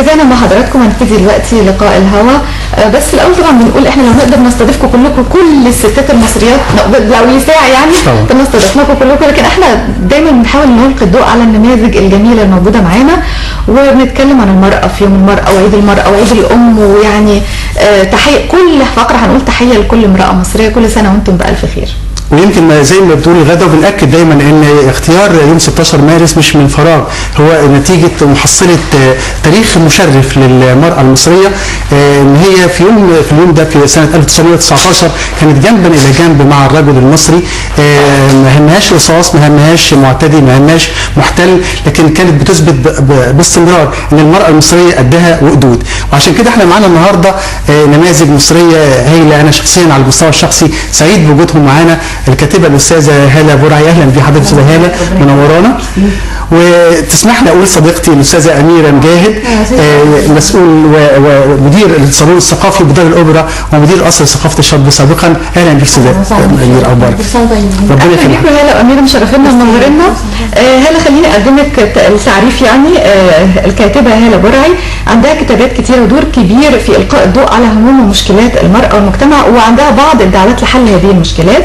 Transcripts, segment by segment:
ورجعنا مع حضراتكم. هنبتدي دلوقتي لقاء الهوا. بس الاول طبعا بنقول احنا لو نقدر نستضيفكم كلكم، كل الستات المصريات لو يساع يعني كنا استضفناكم كلكم، لكن احنا دايما بنحاول نلقي الضوء على النماذج الجميله الموجوده معانا، وبنتكلم عن المراه في يوم المراه وعيد المراه وعيد الام، ويعني تحيه كل فقره هنقول تحيه لكل امراه مصريه. كل سنه وانتم بالف خير. ويمكن زي ما بتقولي غدا، وبنأكد دايما ان اختيار يوم 16 مارس مش من فراغ، هو نتيجه محصله تاريخ مشرف للمراه المصريه، ان هي في اليوم ده في سنه 1919 كانت جنبا الى جنب مع الرجل المصري، ما همهاش رصاص، ما همهاش معتدي، ما همهاش محتل، لكن كانت بتثبت باستمرار ان المراه المصريه قدها وقدود. وعشان كده احنا معانا النهارده نماذج مصريه هايله. انا شخصيا على المستوى الشخصي سعيد بوجودهم معانا. الكاتبه الاستاذه هاله برعي، اهلا بحضرتك استاذه هاله، منورانا. وتسمح لي اقول صديقتي الاستاذه اميره مجاهد، مسؤول ومدير الصالون الثقافي بدار الاوبرا ومدير قصر ثقافه الشاب سابقا. اهلا بك استاذه اميره، اخبارك؟ ربنا يخليك. هاله واميره مشرفينا ومنورينا. هاله خليني اقدم لك التعريف. يعني الكاتبه هاله برعي عندها كتابات كثيره ودور كبير في القاء الضوء على هموم ومشكلات المراه والمجتمع، وعندها بعض الدعوات لحل هذه المشكلات.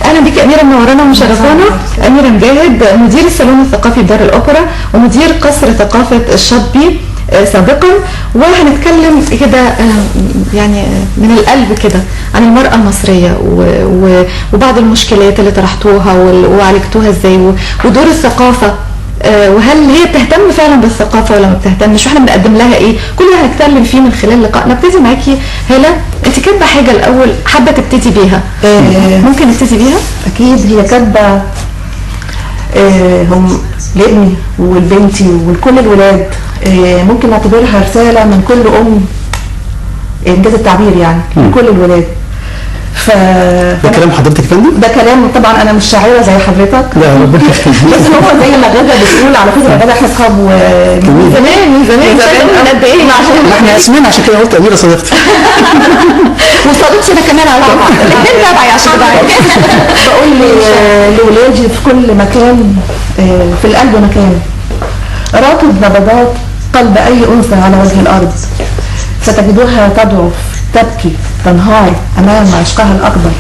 اهلا بك اميره، منورانا ومشرفانا. اميره مجاهد مدير الصالون الثقافي بدار الاوبرا ومدير قصر ثقافه الشابي سابقا، وهنتكلم كده يعني من القلب كده عن المراه المصريه وبعض المشكلات اللي طرحتوها وعالجتوها ازاي، ودور الثقافه، وهل هي بتهتم فعلا بالثقافه ولا ما بتهتمش، واحنا بنقدم لها ايه. كل ده هنتكلم فيه من خلال لقاء. نبتدي معاكي هاله، انت كاتبه حاجه الاول حابه تبتدي بيها، ممكن نبتدي بيها؟ اكيد. هي كاتبه هم لابني ولبنتي ولكل الولاد، ممكن نعتبرها رساله من كل ام، انجاز التعبير يعني لكل الولاد. ده كلام حضرتك يا فندم؟ ده كلام طبعا، انا مش شاعره زي حضرتك. لا ربنا يخليك. بس هو زي ما غدا بتقول، على فكره غدا احنا اصحاب من زمان قد ايه؟ احنا اسمنا عشان كده قلت اميره صديقتي. وصديقتي انا كمان على بعض الاثنين تابعي عشان بقول لولادي في كل مكان، في القلب مكان، راقب نبضات قلب اي انثى على وجه الارض، ستجدوها تضعف، تبكي، تنهار امام عشقها الاكبر.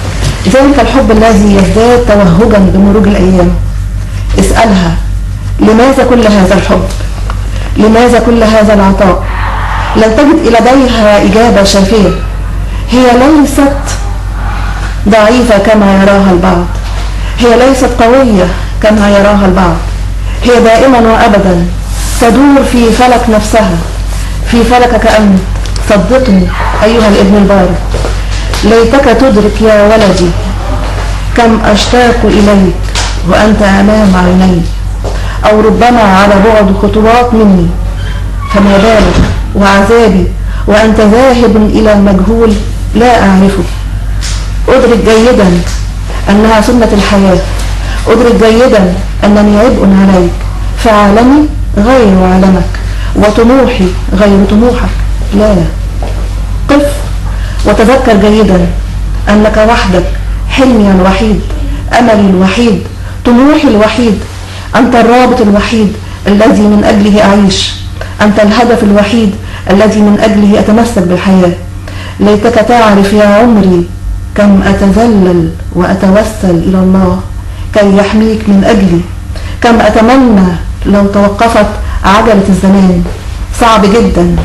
ذلك الحب الذي يزداد توهجا بمرور الايام. اسالها لماذا كل هذا الحب؟ لماذا كل هذا العطاء؟ لن تجد لديها اجابه شافيه. هي ليست ضعيفه كما يراها البعض، هي ليست قويه كما يراها البعض، هي دائما وابدا تدور في فلك نفسها، في فلكك انت. صدقني أيها الابن البار، ليتك تدرك يا ولدي كم أشتاق إليك وأنت أمام عيني، أو ربما على بعد خطوات مني، فما بالك وعذابي وأنت ذاهب إلى المجهول لا أعرفه. أدرك جيدا أنها سنة الحياة، أدرك جيدا أنني عبء عليك، فعالمي غير عالمك وطموحي غير طموحك. لا، قف وتذكر جيدا أنك وحدك حلمي الوحيد، أملي الوحيد، طموحي الوحيد. أنت الرابط الوحيد الذي من أجله أعيش، أنت الهدف الوحيد الذي من أجله أتمسك بالحياة. ليتك تعرف يا عمري كم أتذلل وأتوسل إلى الله كي يحميك من أجلي، كم أتمنى لو توقفت عجلة الزمان. صعب جدا،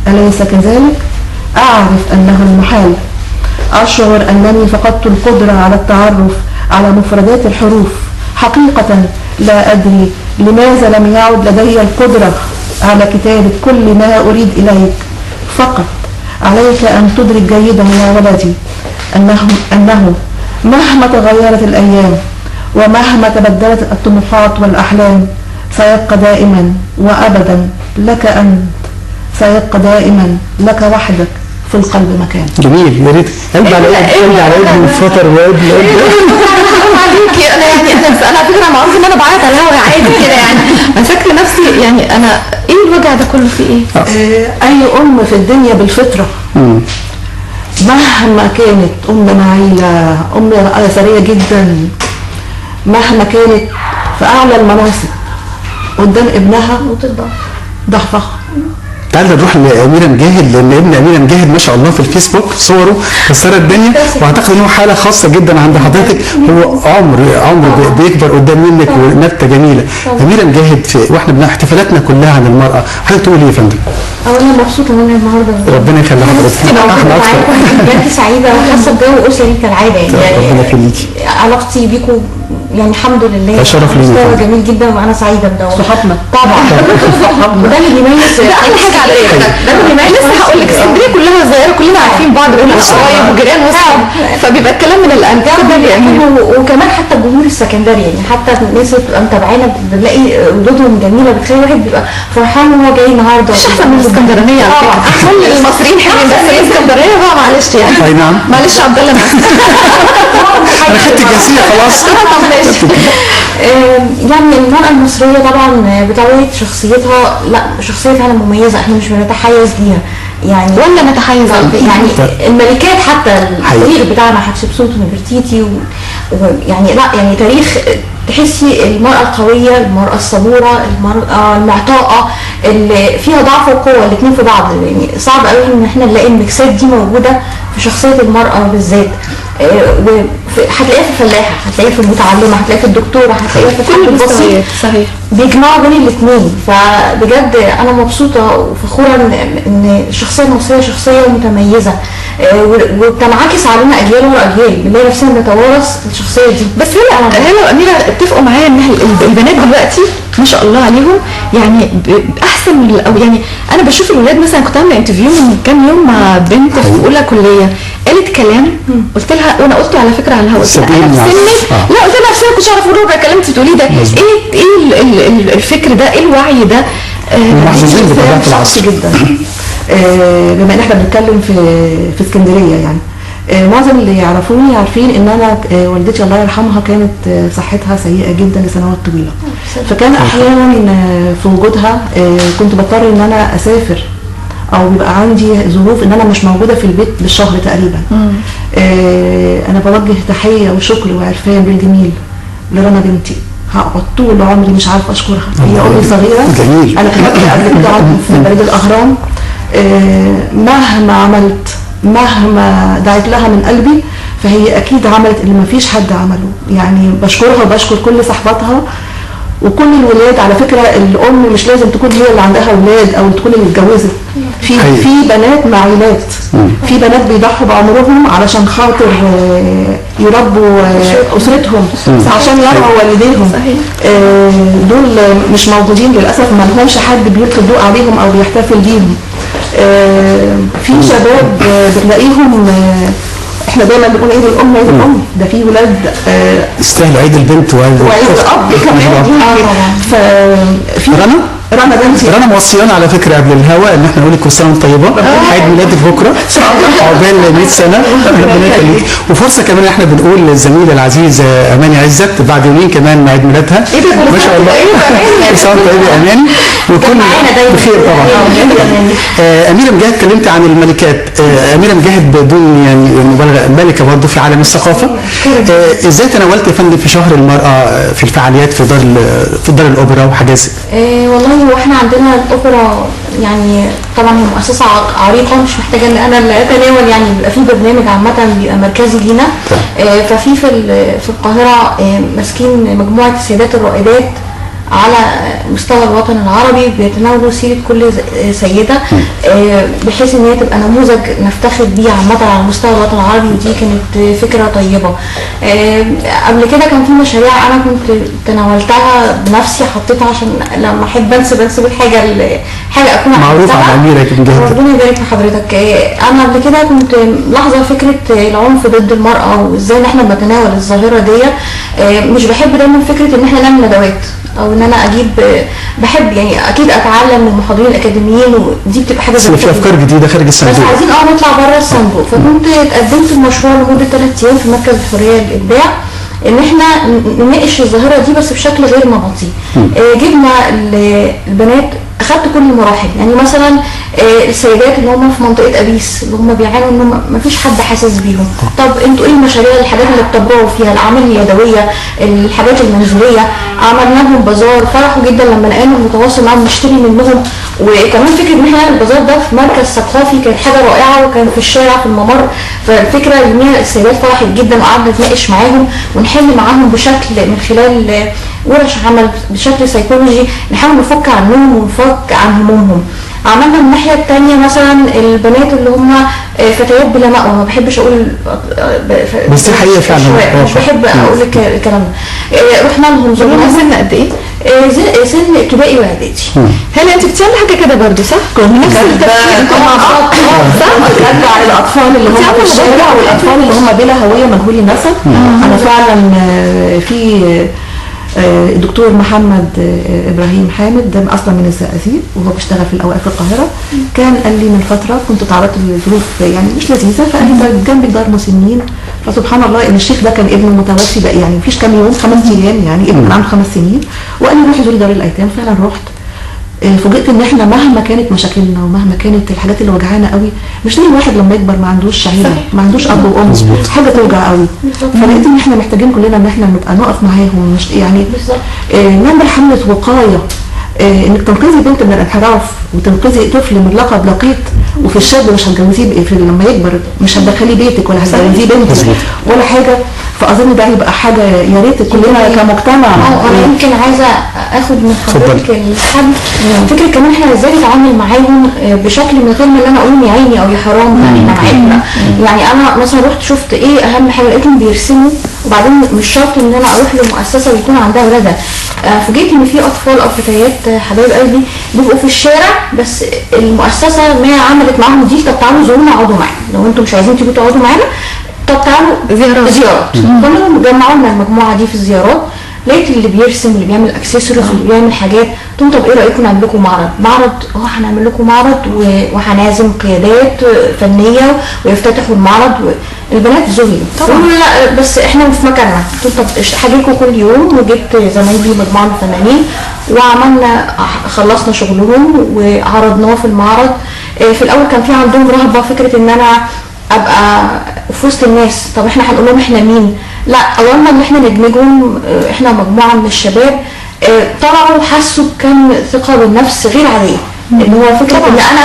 أليس كذلك؟ أعرف أنه المحال. أشعر أنني فقدت القدرة على التعرف على مفردات الحروف. حقيقة لا أدري لماذا لم يعد لدي القدرة على كتابة كل ما أريد إليك. فقط عليك أن تدرك جيدا يا ولدي أنه مهما تغيرت الأيام ومهما تبدلت الطموحات والأحلام، سيبقى دائما وأبدا لك أنت، سيبقى دائما لك وحدك في القلب مكان. جميل. يا ريت قلب على قلب الفطر وقلب عليكي. انا يعني انا على فكره معروف ان انا بعيط على الهوا عادي كده، يعني انا فاكره نفسي يعني انا ايه الوجع ده كله في ايه؟ اي ام في الدنيا بالفطره مهما كانت ام نعيله، ام اثريه جدا، مهما كانت في اعلى المناصب قدام ابنها ضعفها تعالى نروح لأميرة مجاهد، لأن ابن أميرة مجاهد ما شاء الله في الفيسبوك صوره كسرت الدنيا، وأعتقد إن هو حالة خاصة جدا عند حضرتك، هو عمر بيكبر قدام منك ونبتة جميلة. أميرة مجاهد واحنا احتفالاتنا كلها عن المرأة، حضرتك تقول إيه يا فندم؟ اولا مبسوطه ان انا النهارده ربنا يخلي حضرتك. احنا اكتر بجد سعيده وحاسه بجو اسري كالعاده ربنا يخليكي. علاقتي بيكم يعني الحمد لله شرف لينا. مستوى جميل جدا وانا سعيده بده. صحابنا طبعا وده اللي بيميز ده احلى حاجه على فكره، ده اللي بيميز. لسه هقول لك اسكندريه كلها صغيره، كلنا عارفين بعض، كلنا قرايب وجيران واصحاب، فبيبقى الكلام من الانجاز ده بيعمل. وكمان حتى الجمهور السكندري يعني حتى الناس اللي بتبقى متابعانا بنلاقي ردودهم جميله، بتخلي الواحد بيبقى فرحان وهو جاي النهارده. مش احسن من الاسكندرانيه على فكره، كل المصريين حلوين، بس الاسكندرانيه بقى معلش يعني. اي نعم معلش عبد الله انا خدت الجنسيه خلاص. يعني المرأة المصرية طبعا بطبيعة شخصيتها، لا شخصيتها مميزة، احنا مش بنتحيز ليها يعني ولا نتحيز يعني الملكات حتى التاريخ بتاعنا حتشبسوت ونفرتيتي ويعني لا يعني تاريخ تحسي المرأة القوية، المرأة الصبورة، المرأة المعطاءة اللي فيها ضعف وقوة الاثنين في بعض. يعني صعب قوي ان احنا نلاقي الميكسات دي موجودة في شخصية المرأة بالذات. هتلاقيها في الفلاحة، هتلاقيها في المتعلمة، هتلاقيها في الدكتورة، هتلاقيها في كل البسيط. صحيح بيجمعوا بين الاثنين. فبجد انا مبسوطة وفخورة ان الشخصية المصرية شخصية متميزة وبتنعكس علينا اجيال ورا اجيال، بنلاقي نفسنا بنتوارث الشخصية دي. بس هلا وأميرة اتفقوا معايا ان البنات دلوقتي ما شاء الله عليهم يعني احسن من او يعني انا بشوف الولاد مثلا. كنت عامله انترفيو من كام يوم مع بنت في اولى كليه، قالت كلام قلت لها، وانا قلته على فكره على الهواء، انا في سنك لا قلت لها في سنك كنتش اعرف الربع كلام انت بتقوليه ده، ايه الفكر ده، ايه الوعي ده؟ محظوظين بطبيعه العصر جدا. بما ان احنا بنتكلم في اسكندريه يعني معظم اللي يعرفوني عارفين ان انا والدتي الله يرحمها كانت صحتها سيئه جدا لسنوات طويله، فكان احيانا في وجودها كنت بضطر ان انا اسافر او بيبقى عندي ظروف ان انا مش موجوده في البيت بالشهر تقريبا. انا بوجه تحيه وشكر وعرفان بالجميل لرنا بنتي، هقعد طول عمري مش عارفه اشكرها. هي امي صغيره، انا كتبت قبل كده في بريد الاهرام، مهما عملت مهما دعيت لها من قلبي فهي اكيد عملت اللي ما فيش حد عمله. يعني بشكرها وبشكر كل صحباتها وكل الولاد. على فكره الام مش لازم تكون هي اللي عندها اولاد او تكون اللي اتجوزت، في بنات معيلات، في بنات بيضحوا بعمرهم علشان خاطر يربوا اسرتهم، عشان يرعوا والديهم. دول مش موجودين للاسف، ما لهمش حد بيلقي الضوء عليهم او بيحتفل بيهم. في شباب بتلاقيهم احنا دايما بنقول عيد الام عيد الام، ده في ولاد يستاهلوا عيد البنت وعيد الاب كمان. ففي رنا بنتي رنا موصيانا على فكره قبل الهوا ان احنا نقول لك كل سنه وانت طيبه، عيد ميلادك بكره عقبال 100 سنه ربنا يخليك. وفرصه كمان احنا بنقول للزميله العزيزه اماني عزت بعد يومين كمان عيد ميلادها ما شاء الله. كل سنه وانت طيبه يا اماني وكل بخير طبعا. اميره مجاهد اتكلمت عن الملكات، اميره مجاهد بدون يعني مبالغه ملكه برضه في عالم الثقافه. ازاي تناولت يا فندم في شهر المراه في الفعاليات في دار الاوبرا وحاجات زي والله هو احنا عندنا الاوبرا يعني طبعا هي مؤسسه عريقه، مش محتاجه ان انا اللي اتناول، يعني بيبقى في برنامج عامه بيبقى مركزي لينا. في القاهره ماسكين مجموعه السيدات الرائدات على مستوى الوطن العربي، بيتناولوا سيرة كل سيدة بحيث ان هي تبقى نموذج نفتخر بيه عامة على مستوى الوطن العربي، ودي كانت فكرة طيبة. قبل كده كان في مشاريع انا كنت تناولتها بنفسي، حطيتها عشان لما احب انسب حاجة اكون معروف عن اميرة مجاهد. ربنا يبارك في حضرتك. انا قبل كده كنت لاحظة فكرة العنف ضد المرأة وازاي ان احنا بنتناول الظاهرة دي. مش بحب دايما فكرة ان احنا نعمل ندوات او ان انا اجيب، بحب يعني اكيد اتعلم من المحاضرين الاكاديميين ودي بتبقى حاجه زي في افكار جديده خارج الصندوق، بس عايزين نطلع بره الصندوق. فكنت اتقدمت بمشروع لمده 3 ايام في مركز الحريه للابداع ان احنا نناقش الظاهره دي بس بشكل غير نمطي. جبنا البنات اخدت كل المراحل. يعني مثلا السيدات اللي هم في منطقه ابيس اللي هم بيعانوا ان ما فيش حد حاسس بيهم، طب انتوا ايه المشاريع الحاجات اللي بتبرعوا فيها؟ الاعمال اليدويه، الحاجات المنزليه، عملنا لهم بازار، فرحوا جدا لما لقينا متواصل معاهم نشتري منهم. وكمان فكره ان احنا نعمل البازار ده في مركز ثقافي كانت حاجه رائعه، وكان في الشارع في الممر، فالفكره ان السيدات فرحت جدا وقعدنا نتناقش معاهم ونحل معاهم بشكل من خلال ورش عمل بشكل سيكولوجي، نحاول نفك عنهم ونفك عن همومهم. عملنا من الناحيه الثانيه مثلا البنات اللي هم فتيات بلا مأوى، ما بحبش اقول بس دي حقيقه فعلا، مش بحب اقول الكلام ده. رحنا لهم زمان سن قد ايه؟ سن ابتدائي واعدادي. هل انت بتعملي حاجه كده برضه صح؟ نفس التفكير طبعا صح. على الاطفال اللي هم في الشارع والاطفال اللي هم بلا هويه مجهول النسب. انا فعلا في الدكتور محمد ابراهيم حامد ده اصلا من الزقازيق وهو بيشتغل في الاوقاف في القاهره، كان قال لي من فتره كنت تعرضت لظروف يعني مش لذيذه، فقال لي جنبك دار مسنين، فسبحان الله ان الشيخ ده كان ابنه متوفي بقى يعني مفيش كام يوم 5 ايام، يعني ابنه كان عنده 5 سنين، وقال لي روحي زوري دار الايتام. فعلا رحت، فوجئت ان احنا مهما كانت مشاكلنا ومهما كانت الحاجات اللي وجعانا قوي، مش زي الواحد لما يكبر ما عندوش عيله، ما عندوش اب وام، حاجه توجع قوي. فلقيت ان احنا محتاجين كلنا ان احنا نبقى نقف معاهم، مش يعني نعمل حمله وقايه، انك تنقذي بنت من الانحراف وتنقذي طفل من لقب لقيط، وفي الشاب مش هتجوزيه لما يكبر، مش هتدخليه بيتك ولا هتجوزيه بنتك ولا حاجه. فاظن ده هيبقى حاجه يا ريت كلنا كمجتمع. انا يمكن عايزه اخد من حضرتك الحل فكره كمان احنا ازاي نتعامل معاهم بشكل من غير ما انا اقول يا عيني او يا حرام، يعني احنا معانا. يعني انا مثلا رحت شفت ايه اهم حاجه، لقيتهم بيرسموا، وبعدين مش شرط ان انا اروح لمؤسسه ويكون عندها ولادها. فوجئت ان في اطفال او فتيات حبايب قلبي بيبقوا في الشارع، بس المؤسسه ما عملت معاهم دي، طب تعالوا زورونا اقعدوا معانا، لو انتم مش عايزين تيجوا تقعدوا معانا طب تعالوا زيارات. كلهم جمعوا لنا المجموعه دي في الزيارات، لقيت اللي بيرسم، اللي بيعمل اكسسوارز، اللي بيعمل حاجات. قلت لهم طب ايه رايكم نعمل لكم معرض؟ هنعمل لكم معرض وهنعزم قيادات فنيه ويفتتحوا المعرض. البنات ذهلوا طبعا، لا بس احنا في مكاننا. قلت طب هاجيلكم كل يوم، وجبت زمايلي مجموعه من الفنانين وعملنا خلصنا شغلهم وعرضناه في المعرض. في الاول كان في عندهم رهبه فكره ان انا ابقى في وسط الناس، طب احنا هنقول لهم احنا مين؟ لا، قررنا ان احنا ندمجهم، احنا مجموعه من الشباب طلعوا حسوا بكم ثقه بالنفس غير عاديه، ان هو فكره ان انا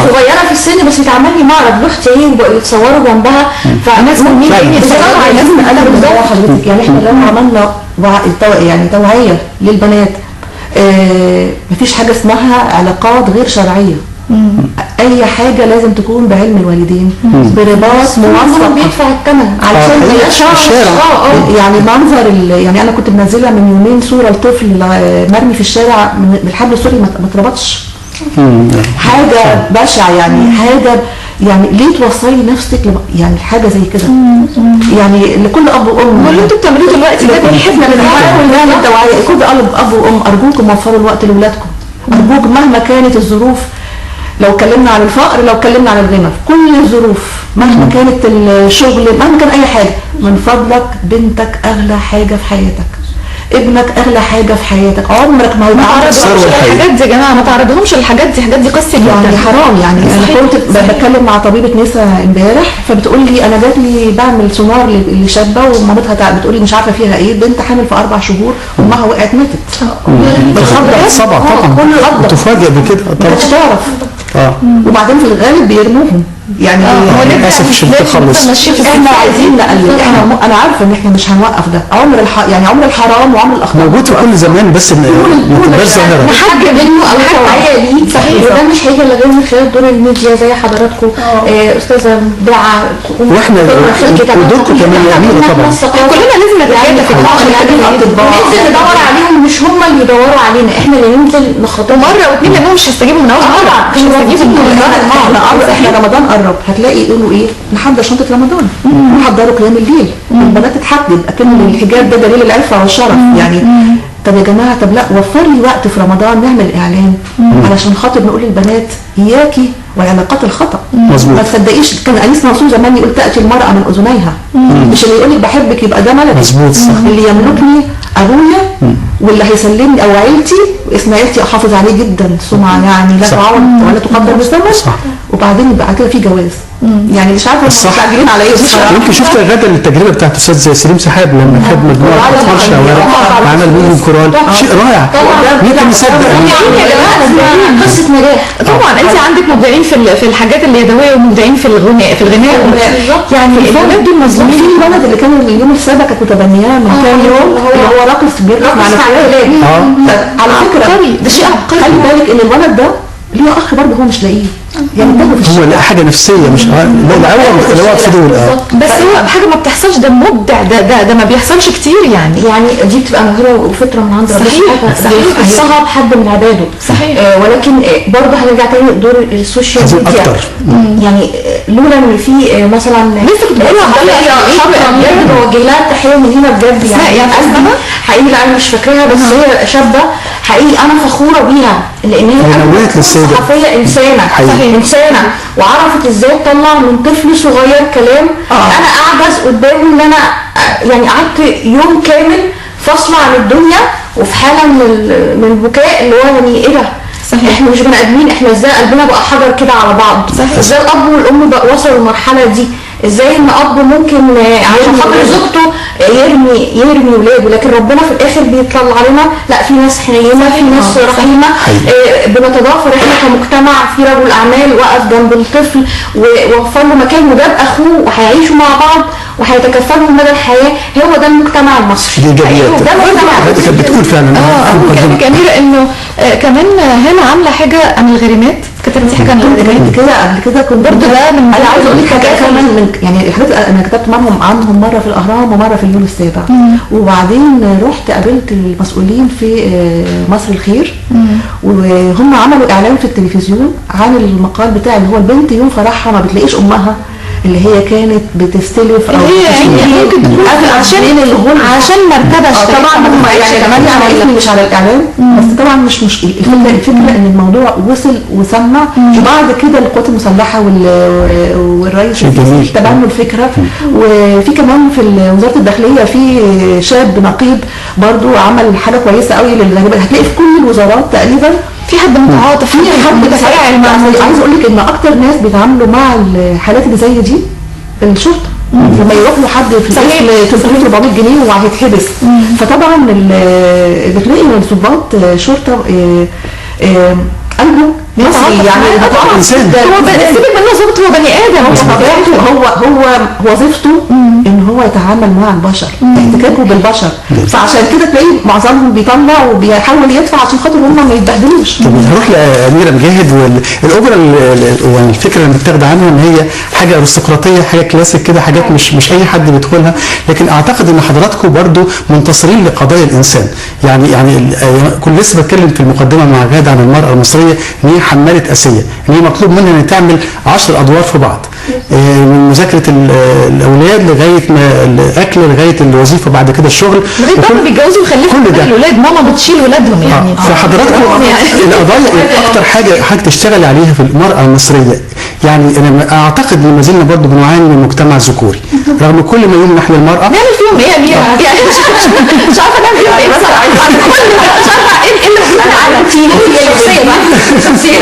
صغيره في السن بس يتعمل لي معرض لاختي ايه وبقوا يتصوروا جنبها، فالناس مين حضرتك. يعني احنا لو عملنا يعني توعيه للبنات، مفيش حاجه اسمها علاقات غير شرعيه. اي حاجه لازم تكون بعلم الوالدين، برباط موثق بيدفع الثمن علشان يعني منظر يعني انا كنت منزله من يومين صوره لطفل مرمي في الشارع بالحبل السوري ما اتربطش، حاجه بشعه، يعني حاجه يعني ليه توصلي نفسك يعني حاجه زي كده، يعني لكل اب وام. واللي انتوا بتعملوه دلوقتي ده احنا بنحاول نعمل توعيه، كل اب وام ارجوكم وفروا الوقت لاولادكم، ارجوك مهما كانت الظروف، لو اتكلمنا عن الفقر، لو اتكلمنا عن الغنى، في كل الظروف مهما كانت الشغل، مهما كان اي حاجه، من فضلك بنتك اغلى حاجه في حياتك، ابنك اغلى حاجه في حياتك، عمرك ما تعرضهمش للحاجات دي يا جماعه، ما تعرضهمش للحاجات دي، الحاجات دي قصه يعني حرام. يعني انا كنت بتكلم مع طبيبه نساء امبارح، فبتقول لي انا جات لي بعمل سونار لشابه ومامتها بتقول لي مش عارفه فيها ايه، بنت حامل في 4 شهور وامها وقعت ماتت بالخبر طبعا، كل القبضه تفاجئ بكده طبعا، مش تعرف. وبعدين في الغالب بيرموهم، يعني للاسف مش بتخلص. احنا عايزين نقلل، انا عارفه ان احنا مش هنوقف ده، يعني عمر الحرام وعمر الاخطاء موجود في كل زمان، بس ما تبقاش ظاهره، نحجب منه او توعيه ليه. صحيح، وده مش هيجي الا غير من خلال دور الميديا زي حضراتكم، استاذه مبدعه، واحنا ودوركم كمان يا اميره طبعا. كلنا لازم نتكاتف في ننزل ندور عليهم، مش هم اللي يدوروا علينا، احنا اللي ننزل نخاطبهم مره واثنين، لانهم مش هيستجيبوا من اول مره، مش هيستجيبوا. احنا رمضان قرب، هتلاقي يقولوا ايه، نحضر شنطه رمضان، نحضروا قيام الليل، البنات تتحجب، اكن الحجاب ده دليل العفه والشرف يعني. طب يا جماعه، طب لا، وفر لي وقت في رمضان نعمل اعلان علشان خاطر نقول للبنات اياكي وعلاقات الخطا. مظبوط. ما تصدقيش كان انيس منصور زمان يقول تاتي المراه من اذنيها. مش اللي يقول لك بحبك يبقى ده ملك. مظبوط صح. اللي يملكني ابويا واللي هيسلمني او عيلتي، واسم عيلتي احافظ عليه جدا سمعه يعني لا تعوض ولا تقدر بالثمن. وبعدين يبقى كده في جواز. يعني مش عارفه هم مستعجلين على ايه بصراحه. يمكن شفت غدا التجربه بتاعت استاذ سليم سحاب لما خد مجموعه اطفال شوارع وعمل منهم كورال، شيء رائع. ممكن نصدق قصه نجاح. طبعا انت عندك مبدعين في الحاجات اليدويه ومبدعين في الغناء يعني الولاد دول مظلومين. في الولد اللي كان اليوم السابع كانت متبنياه من كام يوم اللي هو راقص بيرقص مع الولاد. على فكره ده شيء عبقري. خلي بالك ان الولد ده ليه اخ برضه هو مش لاقيه، يعني ده هو لا حاجه نفسيه مش العوض فضول. بس هو حاجه ما بتحصلش، ده مبدع، ده ما بيحصلش كتير يعني دي بتبقى موهبه وفطره من عند ربنا. صحيح بيخصها بحد من عباده. صحيح. ولكن برضه هنرجع تاني دور السوشيال ميديا اكتر. يعني لولا ان في مثلا لسه كنت بقول بجد بوجه لها التحيه من هنا بجد يعني قلبي حقيقي. لا انا مش فاكراها بس هي شابه حقيقي انا فخوره بيها لان هي صحفيه انسانه وعرفت ازاي تطلع من طفل صغير كلام. انا اعجز قدامه ان انا يعني قعدت يوم كامل فاصله عن الدنيا وفي حاله من البكاء اللي هو يعني ايه ده. صحيح. احنا مش بني ادمين، احنا ازاي قلبنا بقى حجر كده على بعض. صحيح. ازاي الاب والام بقى وصلوا للمرحله دي، ازاي ان اب ممكن عشان خاطر زوجته يرمي ولاده، لكن ربنا في الاخر بيطلع علينا لا في ناس حنينه، في ناس رحيمه. بنتضافر احنا كمجتمع، في رجل اعمال وقف جنب الطفل ووفر له مكان وجاب اخوه وهيعيشوا مع بعض وهيتكفلوا مدى الحياه. هو ده المجتمع المصري. دي ايجابيات. ده المجتمع كانت بتقول فعلا. كاميرا انه كمان هنا عامله حاجه عن الغريمات، كتبتي حاجه عن الغريمات قبل كده كنت برضه ده من انا عايزه اقول لك حاجه كمان من يعني انا كتبت عنهم مره في الاهرام ومره في اليوم السابع. وبعدين رحت قابلت المسؤولين في مصر الخير وهم عملوا اعلان في التلفزيون عن المقال بتاع اللي هو البنت يوم فرحها ما بتلاقيش امها اللي هي كانت بتستلف او هي ممكن تكون عشان مرتبه طبعا هم يعني كمان عملتني مش على الاعلان بس طبعا مش مشكله. الفكره ان الموضوع وصل وسمع وبعد كده القوات المسلحه والرئيس تبنوا الفكره. وفي كمان في وزاره الداخليه في شاب نقيب برضو عمل حاجه كويسه قوي للغريبات. هتلاقي في كل الوزارات تقريبا في حد متعاطف، في حد متفاعل مع عايز اقول لك ان اكتر ناس بيتعاملوا مع الحالات اللي زي دي الشرطه. لما يروح له حد في الاسم 300 400 جنيه وهيتحبس. فطبعا بتلاقي الضباط شرطه قلبه مصري يعني هو سيبك منه ظابط، هو بني ادم، هو طبيعته هو وظيفته ان هو يتعامل مع البشر، احتكاكه بالبشر. فعشان كده تلاقيه معظمهم بيطلع وبيحاول يدفع عشان خاطر هم ما يتبهدلوش. طب هنروح لأميرة مجاهد والاوبرا يعني الفكره اللي متاخده عنها ان هي حاجه ارستقراطيه، حاجه كلاسيك كده، حاجات مش اي حد بيدخلها. لكن اعتقد ان حضراتكم برضو منتصرين لقضايا الانسان. يعني كنت لسه بتكلم في المقدمه مع غاده عن المراه المصريه ان هي حماله اسيه، ان هي مطلوب منها ان تعمل 10 ادوار في بعض، من مذاكره الاولاد لغايه ما الاكل لغايه الوظيفه بعد كده الشغل لغايه بابا بيتجوزوا ويخلفوا الاولاد، ماما بتشيل ولادهم يعني. فحضراتكم القضايا اكتر حاجه تشتغل عليها في المراه المصريه. يعني انا اعتقد ان ما زلنا برضه بنعاني من مجتمع ذكوري رغم كل ما يمنح للمراه. نعمل فيهم ايه يا اميره؟ يعني مش عارفه نعمل فيهم ايه بصراحه. مش عارفه ايه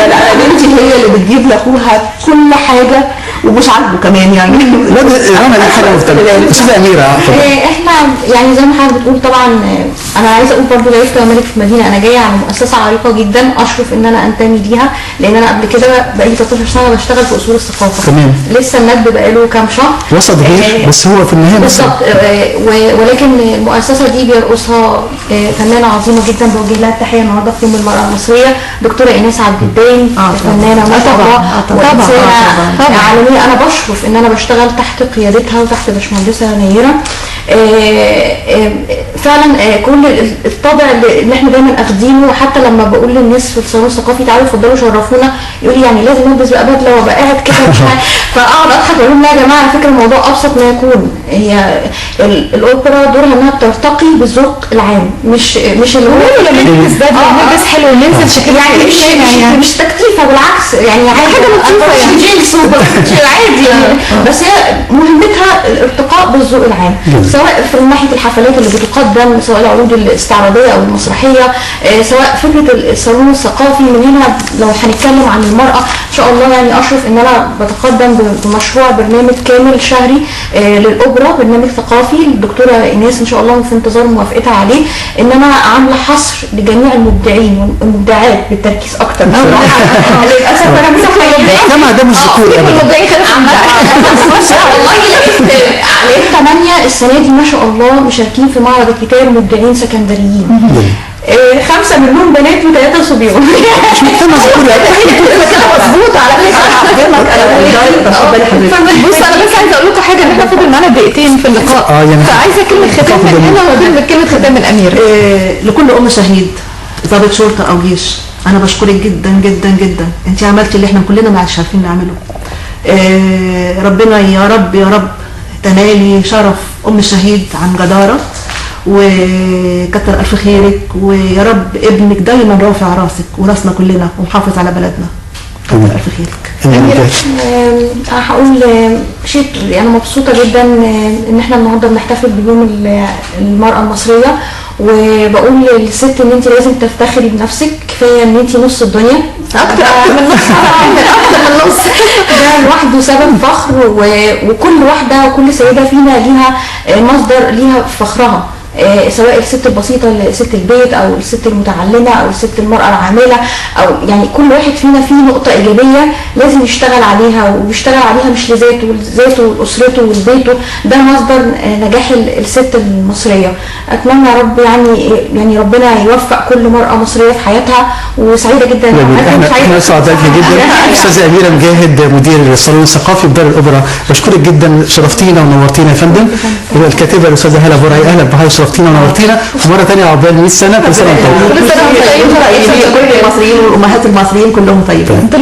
اللي بنتي هي اللي بتجيب لاخوها كل حاجه ومش عاجبه كمان يعني. لا رنا دي حاجه مختلفه. استاذه اميره احنا يعني زي ما حضرتك بتقول طبعا انا عايزه اقول برضه لا يفتى ملك في المدينه. انا جايه على مؤسسه عريقه جدا اشرف ان انا انتمي ليها لان انا قبل كده بقالي 13 سنه بشتغل في اصول الثقافه. تمام. لسه الندب بقاله كام شهر وسط غير بس هو في النهايه بالظبط. ولكن المؤسسه دي بيرقصها فنانه عظيمه جدا بوجه لها التحيه النهارده في يوم المراه المصريه دكتوره ايناس عبد الدايم. فنانه ما شاء الله وانسانه عالميه. انا بشرف ان انا بشتغل تحت قيادتها وتحت باشمهندسه نيره. فعلا كل الطابع اللي احنا دايما اخدينه، حتى لما بقول للناس في الصالون الثقافي تعالوا اتفضلوا شرفونا، يقول لي يعني لازم البس بقى بدله وابقى قاعد كده مش عارف. فاقعد اضحك واقول لهم لا يا جماعه على فكره الموضوع ابسط ما يكون. هي الاوبرا دورها انها بترتقي بالذوق العام، مش اللي هو لما نلبس بدله ونلبس حلو وننزل شكلنا يعني مش تكتيفه، بالعكس يعني حاجه لطيفه يعني جينز عادي يعني. بس هي مهمتها الارتقاء بالذوق العام، سواء في ناحيه الحفلات اللي بتقدم، سواء العروض الاستعراضيه او المسرحيه، سواء فكره الصالون الثقافي. من هنا لو هنتكلم عن المراه ان شاء الله يعني اشرف ان انا بتقدم بمشروع برنامج كامل شهري للاوبرا، برنامج ثقافي. الدكتوره ايناس ان شاء الله في انتظار موافقتها عليه، ان انا عامله حصر لجميع المبدعين والمبدعات بالتركيز اكتر. للاسف انا مش كما ده مش ذكور المبدعين والله لقيت 8 السنه دي ما شاء الله مشاركين في معرض الكتاب، مبدعين سكندريين. 5 منهم بنات و3 صبيان. مش مجتمع ذكوري كده مظبوط على فكره. بص انا بس عايزه اقول لكم حاجه، ان احنا فاضل معانا دقيقتين في اللقاء، يعني فعايزه كلمه ختام من هنا وبين كلمه ختام الامير. لكل ام شهيد ضابط شرطه او جيش، انا بشكرك جدا جدا جدا. انت عملتي اللي احنا كلنا مش عارفين نعمله. ربنا يا رب يا رب تنالي شرف ام الشهيد عن جداره، وكتر الف خيرك، ويا رب ابنك دايما رافع راسك وراسنا كلنا ومحافظ على بلدنا. كتر الف خيرك. انا هقول شيء، انا مبسوطه جدا ان احنا النهارده بنحتفل بيوم المراه المصريه، وبقول للست ان انت لازم تفتخري بنفسك. كفايه ان انت نص الدنيا، اكتر من نص، اكتر من نص. ده لوحده سبب فخر، وكل واحده وكل سيده فينا ليها مصدر ليها فخرها، سواء الست البسيطه ست البيت او الست المتعلمه او الست المراه العامله، او يعني كل واحد فينا فيه نقطه ايجابيه لازم يشتغل عليها، ويشتغل عليها مش لذاته ولاسرته ولبيته. ده مصدر نجاح الست المصريه. اتمنى يا رب يعني ربنا يوفق كل مراه مصريه في حياتها، وسعيده جدا. احنا سعداء جدا. استاذه اميره مجاهد مدير الصالون الثقافي بدار الاوبرا، بشكرك جدا، شرفتينا ونورتينا يا فندم. الكاتبه الاستاذه هاله برعي، اهلا بحضرتك، شرفتينا ونورتينا. ومره ثانيه عقبال 100 سنه، كل سنه وانتم طيبين. كل المصريين والامهات المصريين كلهم طيبين.